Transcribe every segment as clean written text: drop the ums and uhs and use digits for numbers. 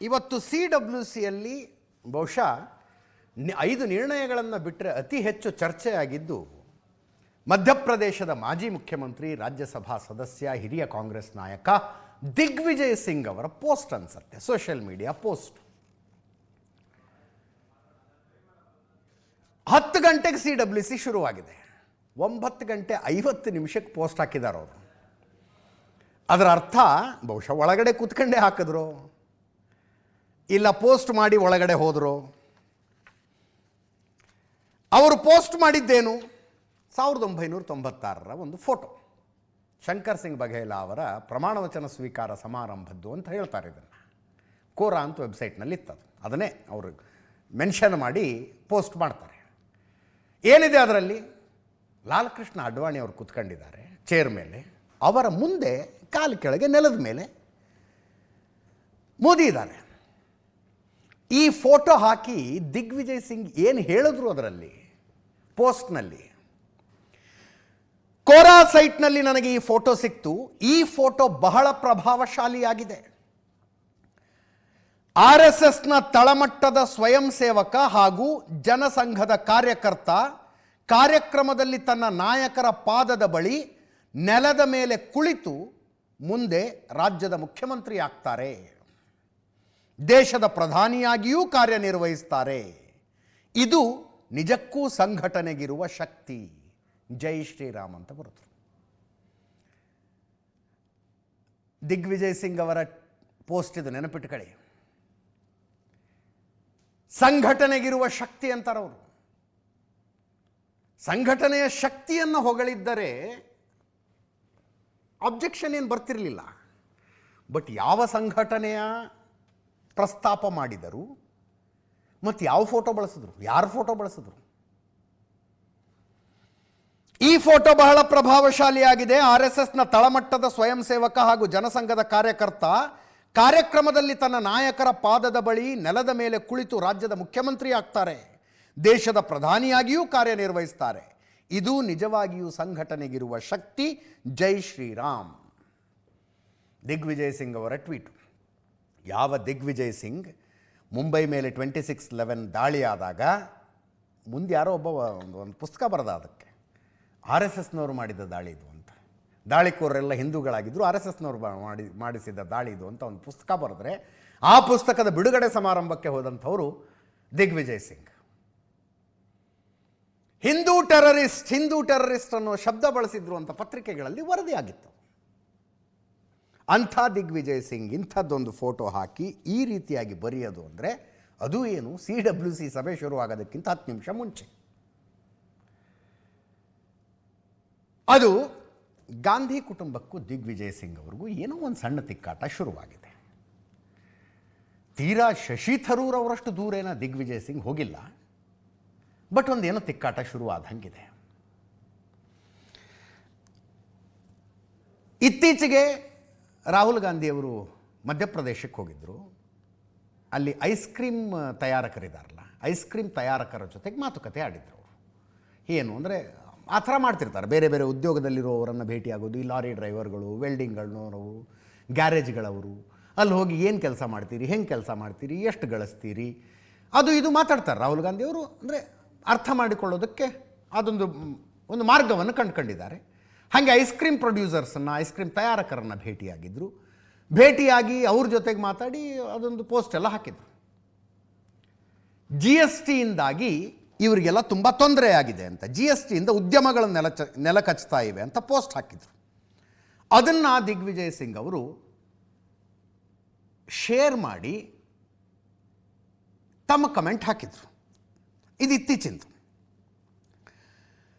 ಇವತ್ತು CWCಯಲ್ಲಿ ಬಹುಶಃ 5 ನಿರ್ಣಯಗಳನ್ನು ಬಿಟ್ಟರೆ ಅತಿ ಹೆಚ್ಚು ಚರ್ಚೆಯಾಗಿದ್ದು ಮಧ್ಯಪ್ರದೇಶದ ಮಾಜಿ ಮುಖ್ಯಮಂತ್ರಿ, ರಾಜ್ಯಸಭಾ ಸದಸ್ಯ, ಹಿರಿಯ ಕಾಂಗ್ರೆಸ್ ನಾಯಕ ದಿಗ್ವಿಜಯ್ ಸಿಂಗ್ ಅವರ ಪೋಸ್ಟ್ ಅನ್ಸುತ್ತೆ, ಸೋಷಿಯಲ್ ಮೀಡಿಯಾ ಪೋಸ್ಟ್. 10 ಗಂಟೆಗೆ CWC ಶುರುವಾಗಿದೆ. 9 ಗಂಟೆ 50 ನಿಮಿಷಕ್ಕೆ ಪೋಸ್ಟ್ ಹಾಕಿದ್ದಾರೆ ಅವರು. ಅದರ ಅರ್ಥ ಬಹುಶಃ ಒಳಗಡೆ ಕೂತ್ಕೊಂಡೇ ಹಾಕಿದ್ರು, ಇಲ್ಲ ಪೋಸ್ಟ್ ಮಾಡಿ ಒಳಗಡೆ ಹೋದರು. ಅವರು ಪೋಸ್ಟ್ ಮಾಡಿದ್ದೇನು? 1996ರ ಒಂದು ಫೋಟೋ, ಶಂಕರ್ ಸಿಂಗ್ ಬಘೇಲಾ ಅವರ ಪ್ರಮಾಣ ವಚನ ಸ್ವೀಕಾರ ಸಮಾರಂಭದ್ದು ಅಂತ ಹೇಳ್ತಾರೆ. ಇದನ್ನು ಕೋರಾ ಅಂತ ವೆಬ್ಸೈಟ್ನಲ್ಲಿ ಇತ್ತದು, ಅದನ್ನೇ ಅವರು ಮೆನ್ಷನ್ ಮಾಡಿ ಪೋಸ್ಟ್ ಮಾಡ್ತಾರೆ. ಏನಿದೆ ಅದರಲ್ಲಿ? ಲಾಲ್ ಕೃಷ್ಣ ಅಡ್ವಾಣಿ ಅವರು ಕೂತ್ಕೊಂಡಿದ್ದಾರೆ ಚೇರ್ ಮೇಲೆ, ಅವರ ಮುಂದೆ ಕಾಲು ಕೆಳಗೆ ನೆಲದ ಮೇಲೆ ಮೋದಿ ಇದ್ದಾರೆ. ಈ ಫೋಟೋ ಹಾಕಿ ದಿಗ್ವಿಜಯ್ ಸಿಂಗ್ ಏನು ಹೇಳಿದ್ರು ಅದರಲ್ಲಿ ಪೋಸ್ಟ್ನಲ್ಲಿ? ಕೋರಾ ಸೈಟ್ನಲ್ಲಿ ನನಗೆ ಈ ಫೋಟೋ ಸಿಕ್ತು. ಈ ಫೋಟೋ ಬಹಳ ಪ್ರಭಾವಶಾಲಿಯಾಗಿದೆ. RSSನ ತಳಮಟ್ಟದ ಸ್ವಯಂ ಸೇವಕ ಹಾಗೂ ಜನಸಂಘದ ಕಾರ್ಯಕರ್ತ ಕಾರ್ಯಕ್ರಮದಲ್ಲಿ ತನ್ನ ನಾಯಕರ ಪಾದದ ಬಳಿ ನೆಲದ ಮೇಲೆ ಕುಳಿತು ಮುಂದೆ ರಾಜ್ಯದ ಮುಖ್ಯಮಂತ್ರಿ ಆಗ್ತಾರೆ, ದೇಶದ ಪ್ರಧಾನಿಯಾಗಿಯೂ ಕಾರ್ಯನಿರ್ವಹಿಸ್ತಾರೆ. ಇದು ನಿಜಕ್ಕೂ ಸಂಘಟನೆಗಿರುವ ಶಕ್ತಿ. ಜೈ ಶ್ರೀರಾಮ್ ಅಂತ ಬರುತ್ತದೆ. ದಿಗ್ವಿಜಯ್ ಸಿಂಗ್ ಅವರ ಪೋಸ್ಟ್ ಇದು, ನೆನಪಿಟ್ಟುಕೊಳ್ಳಿ. ಸಂಘಟನೆಗಿರುವ ಶಕ್ತಿ ಅಂತಾರವರು. ಸಂಘಟನೆಯ ಶಕ್ತಿಯನ್ನು ಹೊಗಳಿದ್ದರೆ ಅಬ್ಜೆಕ್ಷನ್ ಏನು ಬರ್ತಿರಲಿಲ್ಲ. ಬಟ್ ಯಾವ ಸಂಘಟನೆಯ ಪ್ರಸ್ತಾಪ ಮಾಡಿದರು ಮತ್ತು ಯಾವ ಫೋಟೋ ಬಳಸಿದ್ರು, ಯಾರು ಫೋಟೋ ಬಳಸಿದ್ರು? ಈ ಫೋಟೋ ಬಹಳ ಪ್ರಭಾವಶಾಲಿಯಾಗಿದೆ. RSSನ ತಳಮಟ್ಟದ ಸ್ವಯಂ ಸೇವಕ ಹಾಗೂ ಜನಸಂಘದ ಕಾರ್ಯಕರ್ತ ಕಾರ್ಯಕ್ರಮದಲ್ಲಿ ತನ್ನ ನಾಯಕರ ಪಾದದ ಬಳಿ ನೆಲದ ಮೇಲೆ ಕುಳಿತು ರಾಜ್ಯದ ಮುಖ್ಯಮಂತ್ರಿ ಆಗ್ತಾರೆ, ದೇಶದ ಪ್ರಧಾನಿಯಾಗಿಯೂ ಕಾರ್ಯನಿರ್ವಹಿಸ್ತಾರೆ. ಇದು ನಿಜವಾಗಿಯೂ ಸಂಘಟನೆಗಿರುವ ಶಕ್ತಿ. ಜೈ ಶ್ರೀರಾಮ್. ದಿಗ್ವಿಜಯ್ ಸಿಂಗ್ ಅವರ ಟ್ವೀಟ್. ಯಾವ ದಿಗ್ವಿಜಯ್ ಸಿಂಗ್ ಮುಂಬೈ ಮೇಲೆ 26/11 ದಾಳಿ ಆದಾಗ ಮುಂದೆ ಯಾರೋ ಒಬ್ಬ ಒಂದು ಪುಸ್ತಕ ಬರೆದ, ಅದಕ್ಕೆ RSSನವರು ಮಾಡಿದ ದಾಳಿ ಇದು ಅಂತ. ದಾಳಿಕೋರೆಲ್ಲ ಹಿಂದೂಗಳಾಗಿದ್ದರು, RSSನವರು ಮಾಡಿಸಿದ ದಾಳಿ ಇದು ಅಂತ ಒಂದು ಪುಸ್ತಕ ಬರೆದ್ರೆ, ಆ ಪುಸ್ತಕದ ಬಿಡುಗಡೆ ಸಮಾರಂಭಕ್ಕೆ ಹೋದಂಥವರು ದಿಗ್ವಿಜಯ್ ಸಿಂಗ್. ಹಿಂದೂ ಟೆರರಿಸ್ಟ್ ಅನ್ನೋ ಶಬ್ದ ಬಳಸಿದ್ರು ಅಂತ ಪತ್ರಿಕೆಗಳಲ್ಲಿ ವರದಿಯಾಗಿತ್ತು. ಅಂಥ ದಿಗ್ವಿಜಯ್ ಸಿಂಗ್ ಇಂಥದ್ದೊಂದು ಫೋಟೋ ಹಾಕಿ ಈ ರೀತಿಯಾಗಿ ಬರೆಯೋದು ಅಂದರೆ ಅದು ಏನು? CWC ಸಭೆ ಶುರುವಾಗೋದಕ್ಕಿಂತ 10 ನಿಮಿಷ ಮುಂಚೆ. ಅದು ಗಾಂಧಿ ಕುಟುಂಬಕ್ಕೂ ದಿಗ್ವಿಜಯ್ ಸಿಂಗ್ ಅವ್ರಿಗೂ ಏನೋ ಒಂದು ಸಣ್ಣ ತಿಕ್ಕಾಟ ಶುರುವಾಗಿದೆ. ತೀರಾ ಶಶಿ ಥರೂರ್ ಅವರಷ್ಟು ದೂರೇನ ದಿಗ್ವಿಜಯ್ ಸಿಂಗ್ ಹೋಗಿಲ್ಲ, ಬಟ್ ಒಂದೇನೋ ತಿಕ್ಕಾಟ ಶುರುವಾದಂಗಿದೆ. ಇತ್ತೀಚೆಗೆ ರಾಹುಲ್ ಗಾಂಧಿಯವರು ಮಧ್ಯಪ್ರದೇಶಕ್ಕೆ ಹೋಗಿದ್ದರು. ಅಲ್ಲಿ ಐಸ್ ಕ್ರೀಮ್ ತಯಾರಕರಿದ್ದಾರಲ್ಲ, ಐಸ್ ಕ್ರೀಮ್ ತಯಾರಕರ ಜೊತೆಗೆ ಮಾತುಕತೆ ಆಡಿದ್ರು. ಅವರು ಏನು ಅಂದರೆ ಆ ಥರ ಮಾಡ್ತಿರ್ತಾರೆ, ಬೇರೆ ಬೇರೆ ಉದ್ಯೋಗದಲ್ಲಿರೋವರನ್ನು ಭೇಟಿಯಾಗೋದು. ಈ ಲಾರಿ ಡ್ರೈವರ್ಗಳು, ವೆಲ್ಡಿಂಗ್ಗಳನ್ನೋರು, ಗ್ಯಾರೇಜ್ಗಳವರು, ಅಲ್ಲಿ ಹೋಗಿ ಏನು ಕೆಲಸ ಮಾಡ್ತೀರಿ, ಹೆಂಗೆ ಕೆಲಸ ಮಾಡ್ತೀರಿ, ಎಷ್ಟು ಗಳಿಸ್ತೀರಿ, ಅದು ಇದು ಮಾತಾಡ್ತಾರೆ ರಾಹುಲ್ ಗಾಂಧಿಯವರು. ಅಂದರೆ ಅರ್ಥ ಮಾಡಿಕೊಳ್ಳೋದಕ್ಕೆ ಒಂದು ಮಾರ್ಗವನ್ನು ಕಂಡುಕೊಂಡಿದ್ದಾರೆ. ಹಾಗೆ ಐಸ್ ಕ್ರೀಮ್ ಪ್ರೊಡ್ಯೂಸರ್ಸನ್ನು, ಐಸ್ ಕ್ರೀಮ್ ತಯಾರಕರನ್ನು ಭೇಟಿಯಾಗಿ ಅವ್ರ ಜೊತೆಗೆ ಮಾತಾಡಿ ಅದೊಂದು ಪೋಸ್ಟ್ ಎಲ್ಲ ಹಾಕಿದರು. GSTಯಿಂದಾಗಿ ಇವರಿಗೆಲ್ಲ ತುಂಬ ತೊಂದರೆ ಆಗಿದೆ ಅಂತ, GSTಯಿಂದ ಉದ್ಯಮಗಳು ನೆಲ ಕಚ್ತಾ ಇವೆ ಅಂತ ಪೋಸ್ಟ್ ಹಾಕಿದರು. ಅದನ್ನು ದಿಗ್ವಿಜಯ್ ಸಿಂಗ್ ಅವರು ಶೇರ್ ಮಾಡಿ ತಮ್ಮ ಕಮೆಂಟ್ ಹಾಕಿದರು. ಇದು ಇತ್ತೀಚಿಂದು.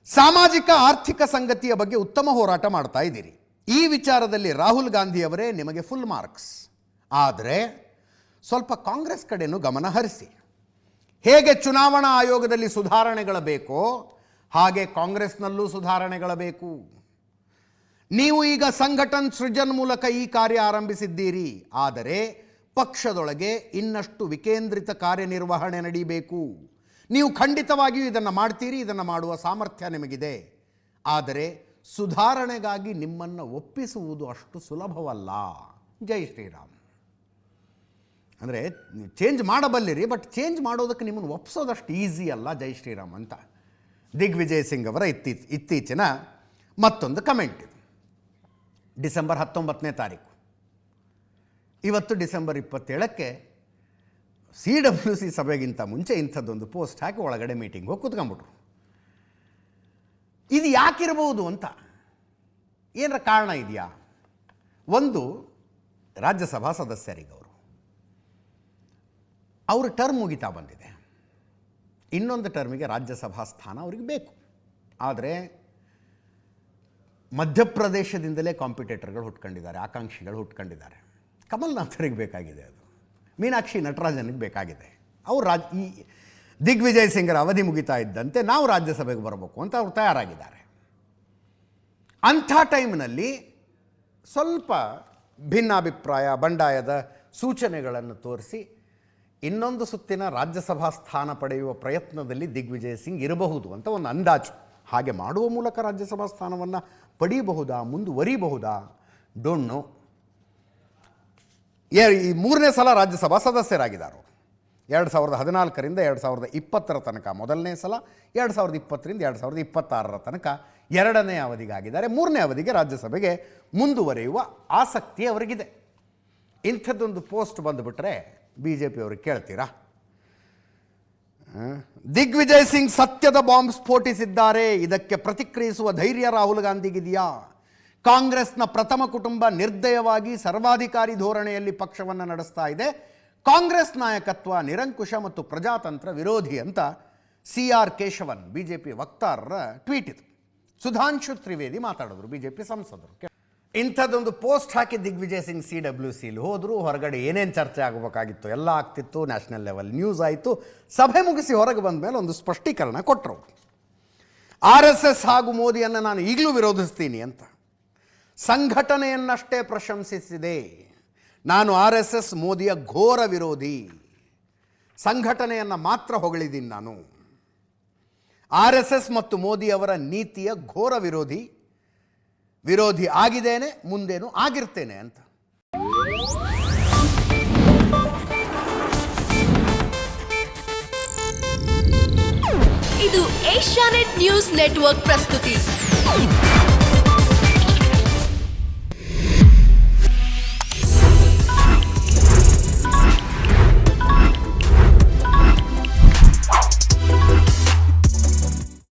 ಸಾಮಾಜಿಕ ಆರ್ಥಿಕ ಸಂಗತಿಯ ಬಗ್ಗೆ ಉತ್ತಮ ಹೋರಾಟ ಮಾಡ್ತಾ ಇದ್ದೀರಿ. ಈ ವಿಚಾರದಲ್ಲಿ ರಾಹುಲ್ ಗಾಂಧಿಯವರೇ ನಿಮಗೆ ಫುಲ್ ಮಾರ್ಕ್ಸ್. ಆದರೆ ಸ್ವಲ್ಪ ಕಾಂಗ್ರೆಸ್ ಕಡೆನೂ ಗಮನ ಹರಿಸಿ. ಹೇಗೆ ಚುನಾವಣಾ ಆಯೋಗದಲ್ಲಿ ಸುಧಾರಣೆಗಳ ಬೇಕೋ ಹಾಗೆ ಕಾಂಗ್ರೆಸ್ನಲ್ಲೂ ಸುಧಾರಣೆಗಳ ಬೇಕು. ನೀವು ಈಗ ಸಂಘಟನ್ ಸೃಜನ್ ಮೂಲಕ ಈ ಕಾರ್ಯ ಆರಂಭಿಸಿದ್ದೀರಿ, ಆದರೆ ಪಕ್ಷದೊಳಗೆ ಇನ್ನಷ್ಟು ವಿಕೇಂದ್ರಿತ ಕಾರ್ಯನಿರ್ವಹಣೆ ನಡೀಬೇಕು. ನೀವು ಖಂಡಿತವಾಗಿಯೂ ಇದನ್ನು ಮಾಡ್ತೀರಿ, ಇದನ್ನು ಮಾಡುವ ಸಾಮರ್ಥ್ಯ ನಿಮಗಿದೆ. ಆದರೆ ಸುಧಾರಣೆಗಾಗಿ ನಿಮ್ಮನ್ನು ಒಪ್ಪಿಸುವುದು ಅಷ್ಟು ಸುಲಭವಲ್ಲ. ಜೈ ಶ್ರೀರಾಮ್. ಅಂದರೆ ಚೇಂಜ್ ಮಾಡಬಲ್ಲಿರಿ, ಬಟ್ ಚೇಂಜ್ ಮಾಡೋದಕ್ಕೆ ನಿಮ್ಮನ್ನು ಒಪ್ಸೋದಷ್ಟು ಈಸಿ ಅಲ್ಲ ಜೈ ಶ್ರೀರಾಮ್ ಅಂತ ದಿಗ್ವಿಜಯ್ ಸಿಂಗ್ ಅವರ ಇತ್ತೀಚಿನ ಮತ್ತೊಂದು ಕಮೆಂಟ್ ಇದು. ಡಿಸೆಂಬರ್ 19ನೇ ತಾರೀಕು, ಇವತ್ತು ಡಿಸೆಂಬರ್ 27ಕ್ಕೆ CWC ಸಭೆಗಿಂತ ಮುಂಚೆ ಇಂಥದ್ದೊಂದು ಪೋಸ್ಟ್ ಹಾಕಿ ಒಳಗಡೆ ಮೀಟಿಂಗ್ ಹೋಗಿ ಕೂತ್ಕೊಂಡ್ಬಿಟ್ರು. ಇದು ಯಾಕಿರ್ಬೋದು ಅಂತ ಏನರ ಕಾರಣ ಇದೆಯಾ? ಒಂದು, ರಾಜ್ಯಸಭಾ ಸದಸ್ಯರಿಗೆ ಅವ್ರ ಟರ್ಮ್ ಮುಗಿತಾ ಬಂದಿದೆ, ಇನ್ನೊಂದು ಟರ್ಮಿಗೆ ರಾಜ್ಯಸಭಾ ಸ್ಥಾನ ಅವ್ರಿಗೆ ಬೇಕು. ಆದರೆ ಮಧ್ಯಪ್ರದೇಶದಿಂದಲೇ ಕಾಂಪಿಟೇಟರ್ಗಳು ಹುಟ್ಕೊಂಡಿದ್ದಾರೆ, ಆಕಾಂಕ್ಷಿಗಳು ಹುಟ್ಕೊಂಡಿದ್ದಾರೆ. ಕಮಲ್ನಾಥರಿಗೆ ಬೇಕಾಗಿದೆ ಅದು, ಮೀನಾಕ್ಷಿ ನಟರಾಜನಿಗೆ ಬೇಕಾಗಿದೆ. ಅವರು ಈ ದಿಗ್ವಿಜಯ್ ಸಿಂಗರ ಅವಧಿ ಮುಗಿತಾ ಇದ್ದಂತೆ ನಾವು ರಾಜ್ಯಸಭೆಗೆ ಬರಬೇಕು ಅಂತ ಅವ್ರು ತಯಾರಾಗಿದ್ದಾರೆ. ಅಂಥ ಟೈಮ್ನಲ್ಲಿ ಸ್ವಲ್ಪ ಭಿನ್ನಾಭಿಪ್ರಾಯ, ಬಂಡಾಯದ ಸೂಚನೆಗಳನ್ನು ತೋರಿಸಿ ಇನ್ನೊಂದು ಸುತ್ತಿನ ರಾಜ್ಯಸಭಾ ಸ್ಥಾನ ಪಡೆಯುವ ಪ್ರಯತ್ನದಲ್ಲಿ ದಿಗ್ವಿಜಯ್ ಸಿಂಗ್ ಇರಬಹುದು ಅಂತ ಒಂದು ಅಂದಾಜು. ಹಾಗೆ ಮಾಡುವ ಮೂಲಕ ರಾಜ್ಯಸಭಾ ಸ್ಥಾನವನ್ನು ಪಡೆಯಬಹುದಾ, ಮುಂದುವರಿಬಹುದಾ, ಡೋಂಟ್ ನೋ. ಈ 3ನೇ ಸಲ ರಾಜ್ಯಸಭಾ ಸದಸ್ಯರಾಗಿದ್ದಾರೆ 2014ರಿಂದ 2020 ತನಕ ಮೊದಲನೇ ಸಲ, 2020ರಿಂದ 2026 ತನಕ ಎರಡನೇ ಅವಧಿಗಾಗಿದ್ದಾರೆ. 3ನೇ ಅವಧಿಗೆ ರಾಜ್ಯಸಭೆಗೆ ಮುಂದುವರಿಯುವ ಆಸಕ್ತಿ ಅವರಿಗಿದೆ. ಇಂಥದ್ದೊಂದು ಪೋಸ್ಟ್ ಬಂದುಬಿಟ್ರೆ BJP ಅವ್ರಿಗೆ ಕೇಳ್ತೀರಾ? ದಿಗ್ವಿಜಯ್ ಸಿಂಗ್ ಸತ್ಯದ ಬಾಂಬ್ ಸ್ಫೋಟಿಸಿದ್ದಾರೆ, ಇದಕ್ಕೆ ಪ್ರತಿಕ್ರಿಯಿಸುವ ಧೈರ್ಯ ರಾಹುಲ್ ಗಾಂಧಿಗಿದೆಯಾ? ಕಾಂಗ್ರೆಸ್ನ ಪ್ರಥಮ ಕುಟುಂಬ ನಿರ್ದಯವಾಗಿ ಸರ್ವಾಧಿಕಾರಿ ಧೋರಣೆಯಲ್ಲಿ ಪಕ್ಷವನ್ನು ನಡೆಸ್ತಾ ಇದೆ. ಕಾಂಗ್ರೆಸ್ ನಾಯಕತ್ವ ನಿರಂಕುಶ ಮತ್ತು ಪ್ರಜಾತಂತ್ರ ವಿರೋಧಿ ಅಂತ CR ಕೇಶವನ್ BJP ವಕ್ತಾರರ ಟ್ವೀಟ್ ಇದು. ಸುಧಾಂಶು ತ್ರಿವೇದಿ ಮಾತಾಡಿದ್ರು, BJP ಸಂಸದರು. ಇಂಥದ್ದೊಂದು ಪೋಸ್ಟ್ ಹಾಕಿ ದಿಗ್ವಿಜಯ್ ಸಿಂಗ್ CWCಲಿ ಹೋದರು. ಹೊರಗಡೆ ಏನೇನು ಚರ್ಚೆ ಆಗಬೇಕಾಗಿತ್ತು ಎಲ್ಲ ಆಗ್ತಿತ್ತು, ನ್ಯಾಷನಲ್ ಲೆವೆಲ್ ನ್ಯೂಸ್ ಆಯಿತು. ಸಭೆ ಮುಗಿಸಿ ಹೊರಗೆ ಬಂದ ಮೇಲೆ ಒಂದು ಸ್ಪಷ್ಟೀಕರಣ ಕೊಟ್ಟರು. RSS ಹಾಗೂ ಮೋದಿಯನ್ನು ನಾನು ಈಗಲೂ ವಿರೋಧಿಸ್ತೀನಿ ಅಂತ. ಸಂಘಟನೆಯನ್ನಷ್ಟೇ ಪ್ರಶಂಸಿಸಿದೆ. ನಾನು RSS ಮೋದಿಯ ಘೋರ ವಿರೋಧಿ, ಸಂಘಟನೆಯನ್ನು ಮಾತ್ರ ಹೊಗಳಿದ್ದೀನಿ. ನಾನು RSS ಮತ್ತು ಮೋದಿ ಅವರ ನೀತಿಯ ಘೋರ ವಿರೋಧಿ ಆಗಿದ್ದೇನೆ, ಮುಂದೇನು ಆಗಿರ್ತೇನೆ ಅಂತ. ಇದು ಏಷ್ಯಾನೆಟ್ ನ್ಯೂಸ್ ನೆಟ್ವರ್ಕ್ ಪ್ರಸ್ತುತಿ.